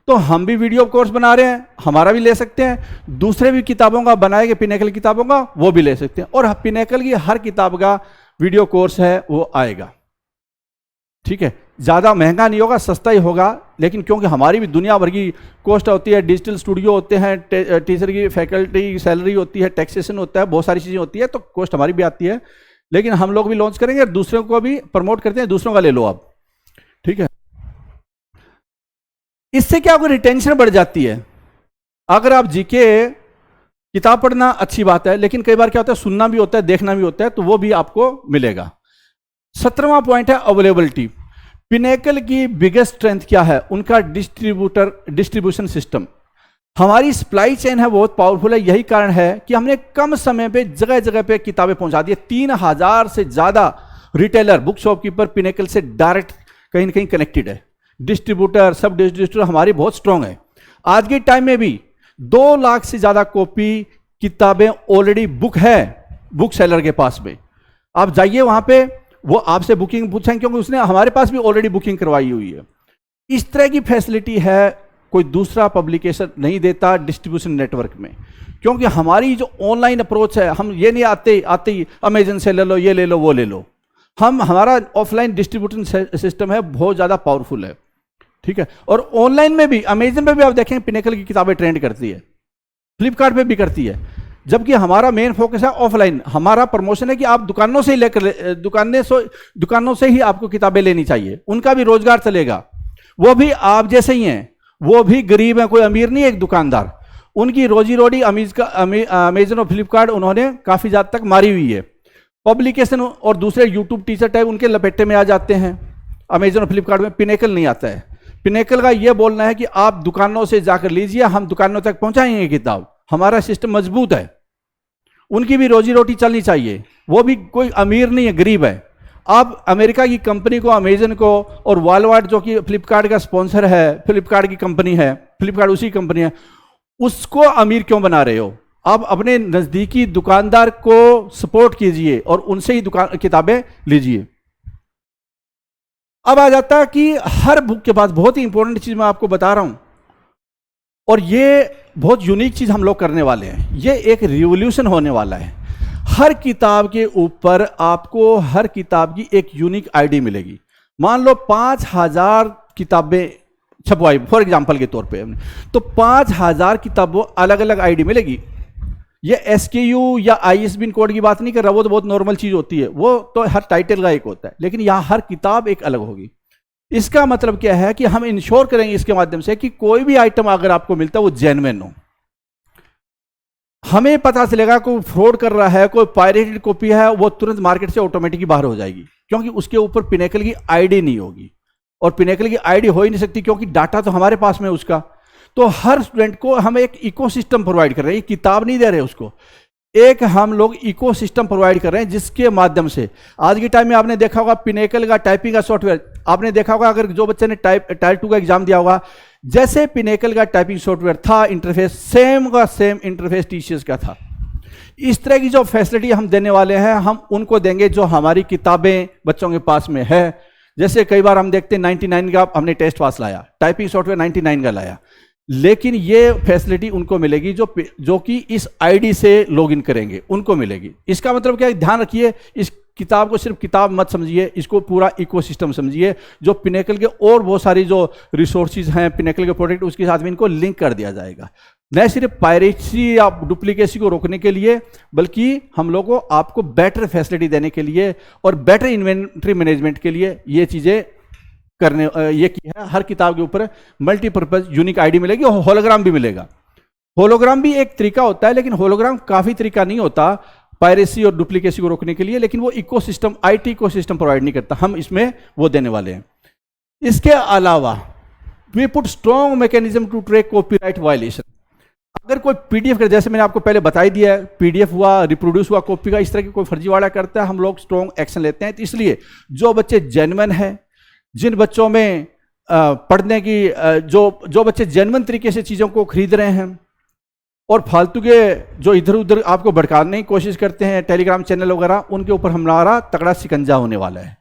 तो हम भी वीडियो कोर्स बना रहे हैं, हमारा भी ले सकते हैं, दूसरे भी किताबों का बनाएंगे, पिनेकल किताबों का वो भी ले सकते हैं। और पिनेकल की हर किताब का वीडियो कोर्स है वो आएगा। ठीक है, ज़्यादा महंगा नहीं होगा, सस्ता ही होगा। लेकिन क्योंकि हमारी भी दुनिया भर की कॉस्ट होती है, डिजिटल स्टूडियो होते हैं, टीचर की फैकल्टी की सैलरी होती है, टैक्सेशन होता है, बहुत सारी चीज़ें होती है, तो कॉस्ट हमारी भी आती है। लेकिन हम लोग भी लॉन्च करेंगे और दूसरों को भी प्रमोट करते हैं, दूसरों का ले लो आप। ठीक है, इससे क्या आपको रिटेंशन बढ़ जाती है। अगर आप जीके किताब पढ़ना अच्छी बात है, लेकिन कई बार क्या होता है सुनना भी होता है, देखना भी होता है, तो वो भी आपको मिलेगा। 17वां पॉइंट है अवेलेबिलिटी। पिनेकल की बिगेस्ट स्ट्रेंथ क्या है? उनका डिस्ट्रीब्यूशन सिस्टम। हमारी सप्लाई चेन है बहुत पावरफुल है। यही कारण है कि हमने कम समय पे जगह जगह पे किताबें पहुंचा दी है। 3000 से ज्यादा रिटेलर, बुक शॉपकीपर पिनेकल से डायरेक्ट कहीं ना कहीं कनेक्टेड है। डिस्ट्रीब्यूटर, सब डिस्ट्रीब्यूटर हमारी बहुत स्ट्रांग है। आज के टाइम में भी 2 लाख से ज्यादा कॉपी किताबें ऑलरेडी बुक है बुक सेलर के पास में। आप जाइए वहां पे, वो आपसे बुकिंग पूछेंगे क्योंकि उसने हमारे पास भी ऑलरेडी बुकिंग करवाई हुई है। इस तरह की फैसिलिटी है, कोई दूसरा पब्लिकेशन नहीं देता डिस्ट्रीब्यूशन नेटवर्क में। क्योंकि हमारी जो ऑनलाइन अप्रोच है, हम ये नहीं आते ही अमेजन से ले लो, ये ले लो, वो ले लो। हमारा ऑफलाइन डिस्ट्रीब्यूशन सिस्टम है, बहुत ज़्यादा पावरफुल है। ठीक है, और ऑनलाइन में भी अमेजन पे भी आप देखें पिनेकल की किताबें ट्रेंड करती है, फ्लिपकार्ट पे भी करती है। जबकि हमारा मेन फोकस है ऑफलाइन। हमारा प्रमोशन है कि आप दुकानों से ही लेकर दुकानों से ही आपको किताबें लेनी चाहिए, उनका भी रोजगार चलेगा। वो भी आप जैसे ही हैं, वो भी गरीब हैं, कोई अमीर नहीं है। एक दुकानदार, उनकी रोजी रोटी अमेजन और फ्लिपकार्ट उन्होंने काफी ज्यादा तक मारी हुई है। पब्लिकेशन और दूसरे यूट्यूब टीचर टाइप उनके लपेटे में आ जाते हैं अमेजन और फ्लिपकार्ट में। पिनेकल नहीं आता है। पिनेकल का यह बोलना है कि आप दुकानों से जाकर लीजिए, हम दुकानों तक पहुंचाएंगे किताब। हमारा सिस्टम मजबूत है। उनकी भी रोजी रोटी चलनी चाहिए, वो भी कोई अमीर नहीं है, गरीब है। आप अमेरिका की कंपनी को, अमेजन को और वॉलमार्ट जो कि फ्लिपकार्ट का स्पॉन्सर है, फ्लिपकार्ट की कंपनी है, फ्लिपकार्ट उसी कंपनी है, उसको अमीर क्यों बना रहे हो? आप अपने नजदीकी दुकानदार को सपोर्ट कीजिए और उनसे ही दुकान किताबें लीजिए। अब आ जाता है कि हर बुक के पास बहुत ही इंपॉर्टेंट चीज मैं आपको बता रहा हूं, और ये बहुत यूनिक चीज हम लोग करने वाले हैं। ये एक रिवॉल्यूशन होने वाला है। हर किताब के ऊपर आपको हर किताब की एक यूनिक आईडी मिलेगी। मान लो 5000 किताबें छपवाई फॉर एग्जांपल के तौर पे, तो 5000 किताबों अलग अलग आईडी मिलेगी। ये एसकेयू या आईएसबीएन कोड की बात नहीं कर रहा, वो तो बहुत नॉर्मल चीज होती है, वो तो हर टाइटल का एक होता है, लेकिन यहां हर किताब एक अलग होगी। इसका मतलब क्या है कि हम इंश्योर करेंगे इसके माध्यम से कि कोई भी आइटम अगर आपको मिलता है वो जेन्युइन हो। हमें पता चलेगा कोई फ्रॉड कर रहा है, कोई पायरेटेड कॉपी है, वो तुरंत मार्केट से ऑटोमेटिकली बाहर हो जाएगी, क्योंकि उसके ऊपर पिनेकल की आईडी नहीं होगी, और पिनेकल की आईडी हो ही नहीं सकती क्योंकि डाटा तो हमारे पास में उसका। तो हर स्टूडेंट को हम एक इकोसिस्टम प्रोवाइड कर रहे हैं, किताब नहीं दे रहे उसको, एक हम लोग इकोसिस्टम प्रोवाइड कर रहे हैं जिसके माध्यम से आज के टाइम में आपने देखा होगा पिनेकल का टाइपिंग का सॉफ्टवेयर, आपने देखा होगा अगर जो बच्चे ने टायर 2 का एग्जाम दिया होगा, जैसे पिनेकल का टाइपिंग सॉफ्टवेयर था, इंटरफेस सेम का सेम इंटरफेस टीसीएस का था। इस तरह की जो फैसिलिटी हम देने वाले हैं, हम उनको देंगे जो हमारी किताबें बच्चों के पास में है। जैसे कई बार हम देखते हैं 99 का हमने टेस्ट पास लाया, टाइपिंग सॉफ्टवेयर 99 का लाया, लेकिन ये फैसिलिटी उनको मिलेगी जो कि इस आईडी से लॉगिन करेंगे, उनको मिलेगी। इसका मतलब क्या है, ध्यान रखिए, इस किताब को सिर्फ किताब मत समझिए, इसको पूरा इकोसिस्टम समझिए। जो पिनेकल के और बहुत सारी जो रिसोर्सेज हैं पिनेकल के प्रोडक्ट, उसके साथ में इनको लिंक कर दिया जाएगा। न सिर्फ पायरेसी या डुप्लीकेसी को रोकने के लिए, बल्कि हम लोग को आपको बेटर फैसिलिटी देने के लिए और बेटर इन्वेंट्री मैनेजमेंट के लिए ये चीजें करने ये की है। हर किताब के ऊपर मल्टीपर्पज यूनिक आईडी मिलेगी और होलोग्राम भी मिलेगा। होलोग्राम भी एक तरीका होता है, लेकिन होलोग्राम काफी तरीका नहीं होता पायरेसी और डुप्लीकेसी को रोकने के लिए, लेकिन वो इकोसिस्टम आईटी इकोसिस्टम प्रोवाइड नहीं करता, हम इसमें वो देने वाले हैं। इसके अलावा we put strong mechanism to track copyright violation. अगर कोई पीडीएफ कर, जैसे मैंने आपको पहले बता ही दिया है, पीडीएफ हुआ, रिप्रोड्यूस हुआ कॉपी का, इस तरह की कोई फर्जीवाड़ा करता है, हम लोग स्ट्रॉन्ग एक्शन लेते हैं। तो इसलिए जो बच्चे जेन्युइन है, जिन बच्चों में पढ़ने की जो बच्चे जेन्युइन तरीके से चीज़ों को खरीद रहे हैं और फालतू के जो इधर उधर आपको भड़काने की कोशिश करते हैं टेलीग्राम चैनल वगैरह, उनके ऊपर हमारा तगड़ा शिकंजा होने वाला है।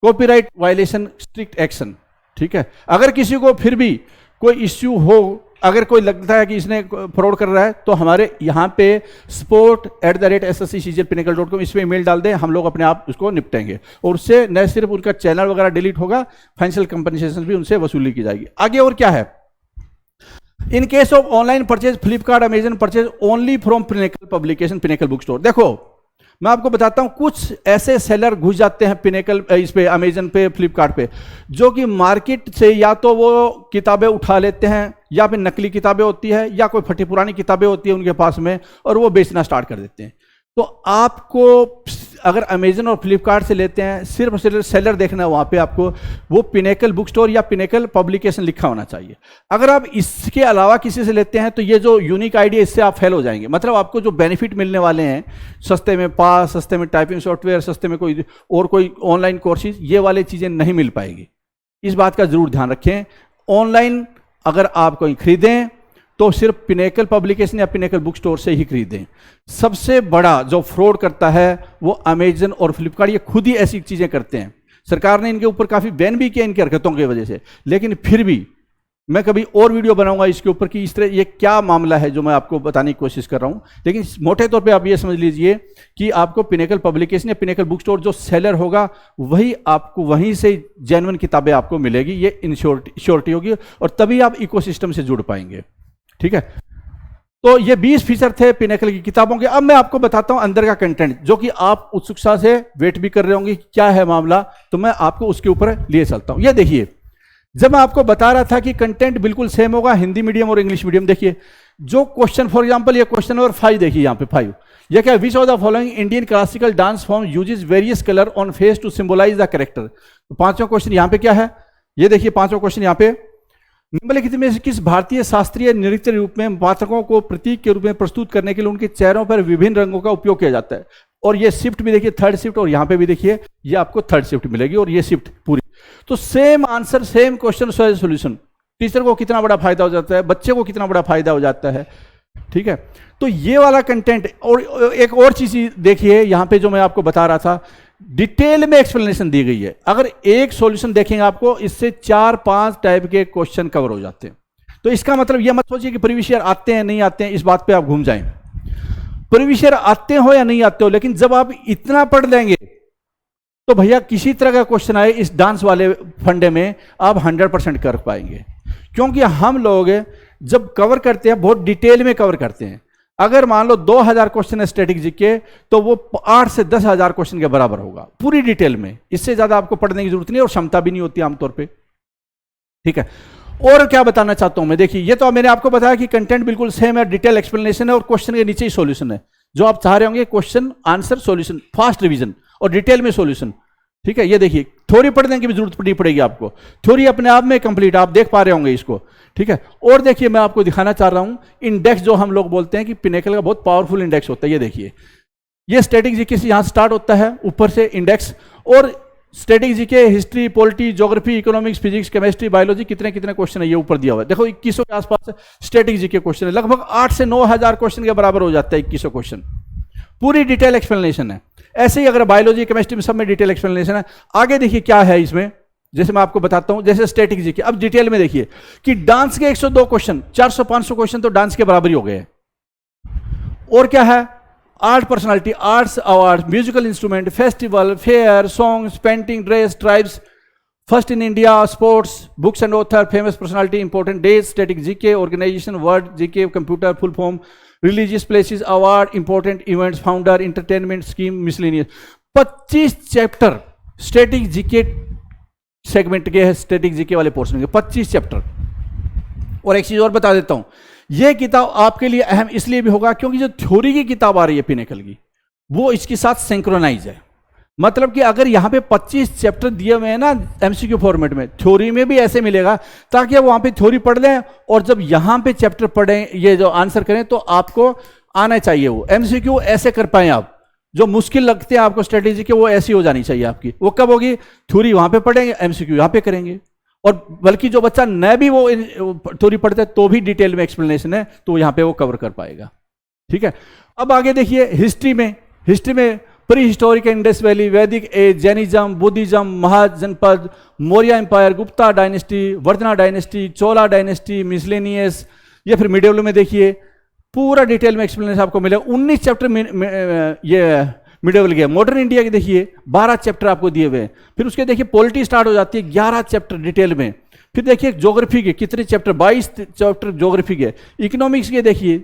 कॉपीराइट वायलेशन स्ट्रिक्ट एक्शन, ठीक है। अगर किसी को फिर भी कोई इश्यू हो, अगर कोई लगता है कि इसने फ्रॉड कर रहा है, तो हमारे यहाँ पे support@ssccgl.pinnacle.com इस पर ईमेल डाल दें, हम लोग अपने आप उसको निपटेंगे। और उससे न सिर्फ उनका चैनल वगैरह डिलीट होगा, फाइनेंशियल कंपनसेशन भी उनसे वसूली की जाएगी। आगे और क्या है, in case of online purchase Flipkart Amazon purchase only from pinnacle publication pinnacle book store. देखो मैं आपको बताता हूं, कुछ ऐसे सेलर घुस जाते हैं पिनेकल इस पे अमेजन पे फ्लिपकार्ट पे, जो कि मार्केट से या तो वो किताबें उठा लेते हैं, या फिर नकली किताबें होती है, या कोई फटी पुरानी किताबें होती है उनके पास में, और वो बेचना स्टार्ट कर देते हैं। तो आपको अगर अमेजन और फ्लिपकार्ट से लेते हैं, सिर्फ सेलर देखना है, वहां पे आपको वो पिनेकल बुक स्टोर या पिनेकल पब्लिकेशन लिखा होना चाहिए। अगर आप इसके अलावा किसी से लेते हैं, तो ये जो यूनिक आईडी है, इससे आप फेल हो जाएंगे। मतलब आपको जो बेनिफिट मिलने वाले हैं, सस्ते में पास, सस्ते में टाइपिंग सॉफ्टवेयर, सस्ते में कोई और कोई ऑनलाइन कोर्सेज, ये वाली चीजें नहीं मिल पाएगी। इस बात का जरूर ध्यान रखें। ऑनलाइन अगर आप कोई खरीदें तो सिर्फ पिनेकल पब्लिकेशन या पिनेकल बुक स्टोर से ही खरीदें। सबसे बड़ा जो फ्रॉड करता है वो अमेजन और फ्लिपकार्ट, ये खुद ही ऐसी चीजें करते हैं। सरकार ने इनके ऊपर काफी बैन भी किया इनकी हरकतों की वजह से, लेकिन फिर भी मैं कभी और वीडियो बनाऊंगा इसके ऊपर कि इस तरह ये क्या मामला है जो मैं आपको बताने की कोशिश कर रहा हूं। लेकिन मोटे तौर पे आप ये समझ लीजिए कि आपको पिनेकल पब्लिकेशन या पिनेकल बुक स्टोर जो सेलर होगा, वही आपको वहीं से जेन्युइन किताबें आपको मिलेगी, ये इंश्योरिटी होगी, और तभी आप इकोसिस्टम से जुड़ पाएंगे। ठीक है, तो ये 20 फीचर थे पिनेकल की किताबों के। अब मैं आपको बताता हूं अंदर का कंटेंट, जो कि आप उत्सुकता से वेट भी कर रहे होंगे क्या है मामला, तो मैं आपको उसके ऊपर लिए चलता हूं। ये देखिए, जब मैं आपको बता रहा था कि कंटेंट बिल्कुल सेम होगा हिंदी मीडियम और इंग्लिश मीडियम, देखिए जो क्वेश्चन, फॉर एग्जांपल ये क्वेश्चन नंबर 5 देखिए यहाँ पे 5, ये क्या, which of the following Indian classical dance form uses various colour on face to symbolise the character. तो पांचवा क्वेश्चन यहाँ पे क्या है, ये देखिए पांचवा क्वेश्चन यहाँ पे, निम्नलिखित में से किस भारतीय शास्त्रीय नृत्य रूप में पात्रकों को प्रतीक के रूप में प्रस्तुत करने के लिए उनके चेहरों पर विभिन्न रंगों का उपयोग किया जाता है। और ये शिफ्ट भी देखिए, थर्ड शिफ्ट, और यहाँ पे भी देखिए ये आपको थर्ड शिफ्ट मिलेगी, और ये शिफ्ट पूरी। तो same answer, same question, solution, teacher को कितना बड़ा फायदा हो जाता है, बच्चे को कितना बड़ा फायदा हो जाता है। ठीक है, तो ये वाला कंटेंट। और एक और चीज देखिए यहां पे जो मैं आपको बता रहा था, डिटेल में एक्सप्लेनेशन दी गई है। अगर एक सॉल्यूशन देखेंगे आपको, इससे 4-5 टाइप के क्वेश्चन कवर हो जाते हैं। तो इसका मतलब यह मत सोचिए कि प्रीवियस ईयर आते हैं नहीं आते हैं, इस बात पे आप घूम जाएं। प्रीवियस ईयर आते हो या नहीं आते हो, लेकिन जब आप इतना पढ़ लेंगे तो भैया किसी तरह का क्वेश्चन आए इस डांस वाले फंडे में, आप 100% कर पाएंगे। क्योंकि हम लोग जब कवर करते हैं बहुत डिटेल में कवर करते हैं। अगर मान लो 2000 क्वेश्चन है स्टैटिक जीके, तो वो 8 से 10,000 क्वेश्चन के बराबर होगा पूरी डिटेल में। इससे ज्यादा आपको पढ़ने की जरूरत नहीं और क्षमता भी नहीं होती आमतौर पे। ठीक है, और क्या बताना चाहता हूं मैं, देखिए ये तो मैंने आपको बताया कि कंटेंट बिल्कुल सेम है, डिटेल एक्सप्लेनेशन है और क्वेश्चन के नीचे ही सॉल्यूशन है। जो आप चाह रहे होंगे question answer solution, fast revision और डिटेल में सॉल्यूशन। ठीक है, ये देखिए थ्योरी पढ़ने की भी जरूरत नहीं पड़ेगी आपको, थ्योरी अपने आप में कंप्लीट, आप देख पा रहे होंगे इसको। ठीक है, और देखिए मैं आपको दिखाना चाह रहा हूं इंडेक्स, जो हम लोग बोलते हैं कि पिनेकल का बहुत पावरफुल इंडेक्स होता है। ये देखिए, ये स्टैटिक जीके से यहां स्टार्ट होता है, ऊपर से इंडेक्स, और static GK history, polity, geography, economics, physics, chemistry, biology, कितने कितने क्वेश्चन है ये ऊपर दिया हुआ है। देखो 2100 के आसपास स्टैटिक जीके क्वेश्चन है, लगभग 8 से 9,000 क्वेश्चन के बराबर हो जाता है 2100 क्वेश्चन, पूरी डिटेल एक्सप्लेनेशन है। ऐसे ही अगर बायोलॉजी, केमिस्ट्री में सब में डिटेल एक्सप्लेनेशन है। आगे देखिए क्या है इसमें, जैसे मैं आपको बताता हूं, जैसे स्टैटिक जीके। अब डिटेल में देखिए कि डांस के 102 क्वेश्चन, 400-500 क्वेश्चन तो डांस के बराबर ही हो गए। और क्या है, art personality, arts award, musical instrument, festival, fair, songs, painting, dress, tribes, first in India, sports, books and author, famous personality, important days, static GK, organisation, word GK, computer, full form, religious places, award, important events, founder, entertainment scheme, miscellaneous. 25 chapter static GK segment के है, static GK वाले portion के 25 chapter. और एक चीज और बता देता हूं, यह किताब आपके लिए अहम इसलिए भी होगा क्योंकि जो थ्योरी की किताब आ रही है पिनेकल की, वो इसके साथ सिंक्रोनाइज है। मतलब कि अगर यहां पे 25 चैप्टर दिए हुए हैं ना एमसीक्यू फॉर्मेट में, थ्योरी में भी ऐसे मिलेगा, ताकि आप वहां पे थ्योरी पढ़ लें और जब यहां पे चैप्टर पढ़ें, ये जो आंसर करें, तो आपको आना चाहिए वो एमसीक्यू ऐसे कर पाए आप। जो मुश्किल लगते हैं आपको स्ट्रेटेजी के, वो ऐसी हो जानी चाहिए आपकी। वो कब होगी, थ्योरी वहां पे पढ़ेंगे, एमसीक्यू यहां पे करेंगे। और बल्कि जो बच्चा न भी वो थ्योरी पढ़ता है तो भी डिटेल में एक्सप्लेनेशन है, तो यहां पे वो कवर कर पाएगा। ठीक है, अब आगे देखिए हिस्ट्री में pre historic Indus valley, Vedic age, Jainism, Buddhism, Mahajanapada, Maurya empire, Gupta dynasty, Vardhana dynasty, Chola dynasty, miscellaneous, या फिर मिडिवल में देखिए पूरा डिटेल में एक्सप्लेनेशन आपको मिलेगा। 19 चैप्टर ये मिडिवल के। मॉडर्न इंडिया के देखिए 12 चैप्टर आपको दिए हुए हैं। फिर उसके देखिए पॉलिटी स्टार्ट हो जाती है 11 चैप्टर डिटेल में। फिर देखिए ज्योग्राफी के कितने चैप्टर, 22 चैप्टर ज्योग्राफी के। इकोनॉमिक्स के देखिए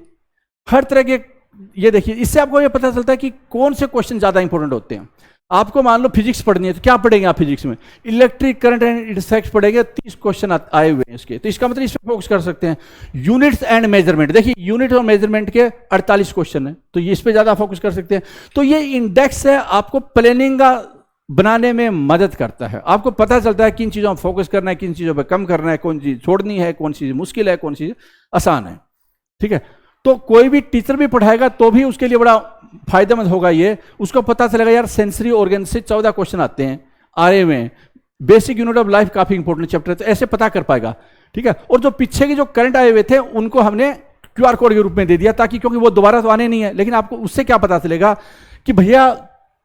हर तरह के, ये देखिए इससे आपको ये पता चलता है कि कौन से क्वेश्चन ज्यादा इंपॉर्टेंट होते हैं। आपको मान लो फिजिक्स पढ़नी है तो क्या पढ़ेंगे आप फिजिक्स में, electric current and it's effects पढ़ेंगे, 30 क्वेश्चन आए हुए हैं इसके, तो इसका मतलब इस पर फोकस कर सकते हैं। यूनिट्स एंड मेजरमेंट, देखिए यूनिट और मेजरमेंट के 48 क्वेश्चन है, तो ये इस पर ज्यादा फोकस कर सकते हैं। तो ये इंडेक्स है, आपको प्लानिंग का बनाने में मदद करता है। आपको पता चलता है किन चीजों में फोकस करना है, किन चीजों पर कम करना है, कौन चीज छोड़नी है, कौन चीज मुश्किल है, कौन चीज आसान है। ठीक है, तो कोई भी टीचर भी पढ़ाएगा तो भी उसके लिए बड़ा फायदेमंद होगा ये। उसको पता चलेगा यार सेंसरी ऑर्गन से 14 क्वेश्चन आते हैं आरए में, बेसिक यूनिट ऑफ लाइफ काफी इंपॉर्टेंट चैप्टर है, तो ऐसे पता कर पाएगा। ठीक है, और जो पीछे के जो करंट आए हुए थे उनको हमने क्यूआर कोड के रूप में दे दिया, ताकि क्योंकि वो दोबारा तो आने नहीं है, लेकिन आपको उससे क्या पता चलेगा कि भैया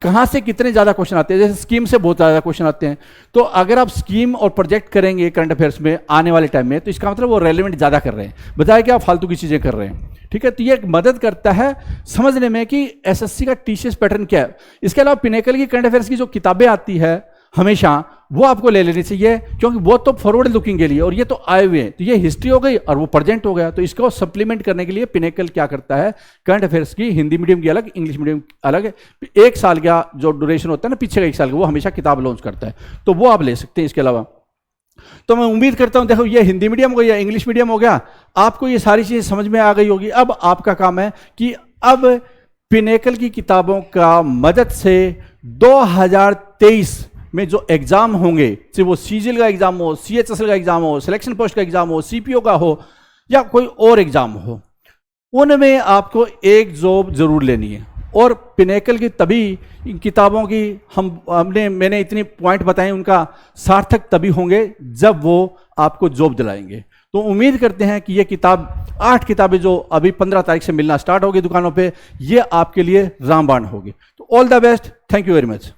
कहां से कितने ज्यादा क्वेश्चन आते हैं। जैसे स्कीम से बहुत ज्यादा क्वेश्चन आते हैं, तो अगर आप स्कीम और प्रोजेक्ट करेंगे करंट अफेयर्स में आने वाले टाइम में, तो इसका मतलब वो रेलेवेंट ज्यादा कर रहे हैं, बताया कि आप फालतू की चीजें कर रहे हैं। ठीक है, तो ये मदद करता है समझने में कि एसएससी का टीसीएस पैटर्न क्या है। इसके अलावा पिनेकल की करंट अफेयर्स की जो किताबें आती है हमेशा, वो आपको ले लेनी चाहिए, क्योंकि वो तो फॉरवर्ड लुकिंग के लिए, और ये तो आए हुए हैं, तो ये हिस्ट्री हो गई और वो प्रेजेंट हो गया। तो इसको सप्लीमेंट करने के लिए पिनेकल क्या करता है, करंट अफेयर्स की हिंदी मीडियम की अलग, इंग्लिश मीडियम अलग, 1 साल का जो ड्यूरेशन होता है ना पीछे का 1 साल का, वो हमेशा किताब लॉन्च करता है, तो वो आप ले सकते हैं। इसके अलावा तो मैं उम्मीद करता हूं, देखो ये हिंदी मीडियम हो गया, इंग्लिश मीडियम हो गया, आपको ये सारी चीजें समझ में आ गई होगी। अब आपका काम है कि अब पिनेकल की किताबों का मदद से 2023 में जो एग्जाम होंगे, चाहे वो सीजीएल का एग्जाम हो, सीएचएसएल का एग्जाम हो, सिलेक्शन पोस्ट का एग्जाम हो, सीपीओ का हो, या कोई और एग्जाम हो, उनमें आपको एक जॉब जरूर लेनी है। और पिनेकल की तभी किताबों की मैंने इतनी पॉइंट बताए, उनका सार्थक तभी होंगे जब वो आपको जॉब दिलाएंगे। तो उम्मीद करते हैं कि ये किताब 8 किताबें जो अभी 15 तारीख से मिलना स्टार्ट होगी दुकानों पे, ये आपके लिए रामबाण होगी। तो all the best, thank you very much.